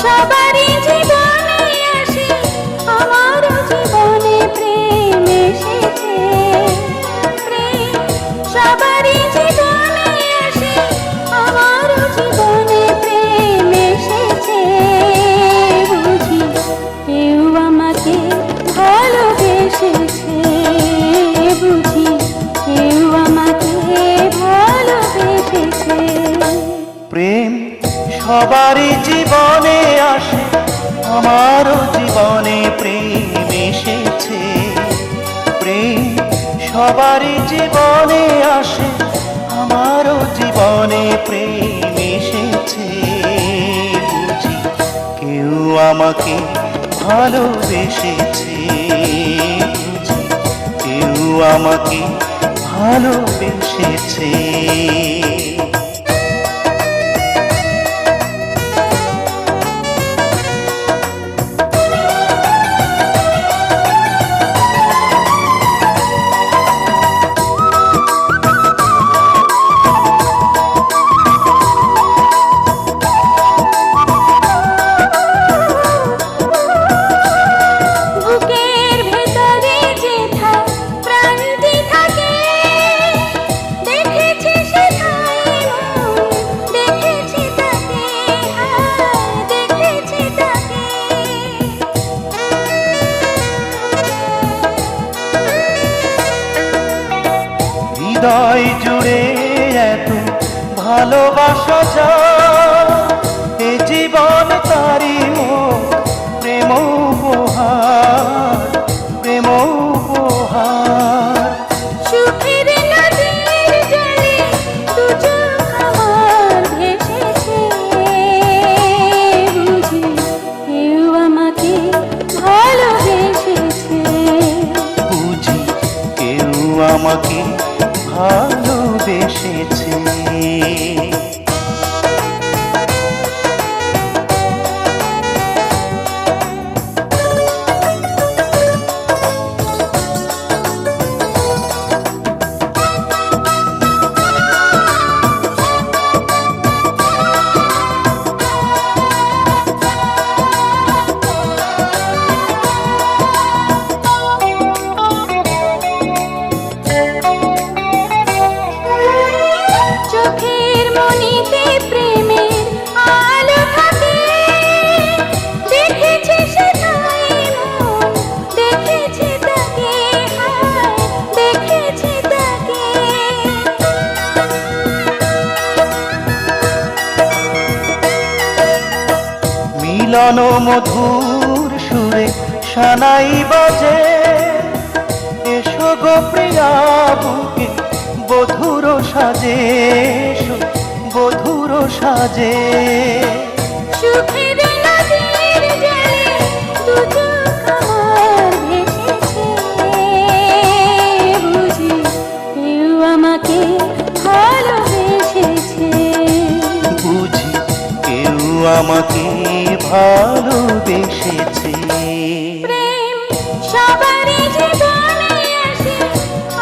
সবারই জীবনে আসে, আমারও জীবনে প্রেম এসেছে। প্রেম সবারই জীবনে আসে, আমারও জীবনে প্রেম এসেছে। বুঝি কেউ আমাকে ভালোবেসেছে, বুঝি কেউ আমাকে ভালোবেসেছে। প্রেম সবারই জীবনে আসে, আমারও জীবনে প্রেম এসেছে। প্রেম সবারই জীবনে আসে, আমারও জীবনে প্রেম এসেছে। বুঝি কেউ আমাকে ভালোবেসেছে, বুঝি কেউ আমাকে ভালোবেসেছে। বুকের ভেতরে যেথা প্রাণটি থাকে, দেখেছি সেথায় মন, দেখেছি তাকে, দেখেছি তাকে। হৃদয় জুড়ে এত ভালোবাসা যায়, এ জীবন তারি মোর প্রেম উপহার, প্রেম উপহার। সুখের নদীর জলে দু চোখ আমার ভেসেছে। বুঝি কেউ আমাকে ভালোবেসেছে, বুঝি কেউ আমাকে ভালোবেসেছে। চোখের মনিতে প্রেমের আলো থাকে, দেখেছি সেথায় মন, দেখেছি তাকে, দেখেছি তাকে। মিলন মধুর সুরে সানাই বাজে, এসো গো প্রিয়া বুকে বধুর সাজে, এসো বধুর সাজে। সুখের নদীর জলে দু চোখ আমার ভেসেছে। বুঝি কেউ আমাকে ভালোবেসেছে, বুঝি কেউ আমাকে ভালোবেসেছে। প্রেম সবারই জীবনে আসে,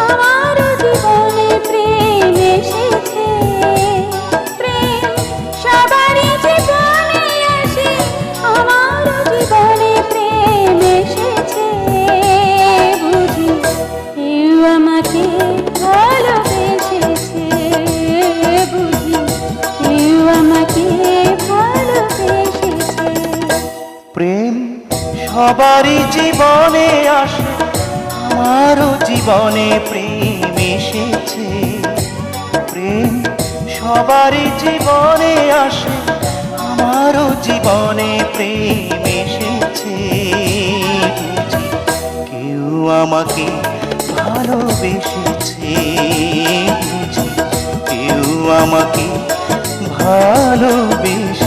আমারও জীবনে প্রেম এসেছে। প্রেম সবারই জীবনে আসে, আমারও জীবনে প্রেম এসেছে। বুঝি কেউ আমাকে ভালোবেসেছে, বুঝি কেউ আমাকে ভালোবেসেছে। প্রেম সবারই জীবনে আসে, আমারও জীবনে প্রেম এসেছে। প্রেম সবারই জীবনে আসে, আমারও জীবনে প্রেম এসেছে। বুঝি কেউ আমাকে ভালোবেসেছে, বুঝি কেউ আমাকে ভালোবেসেছে।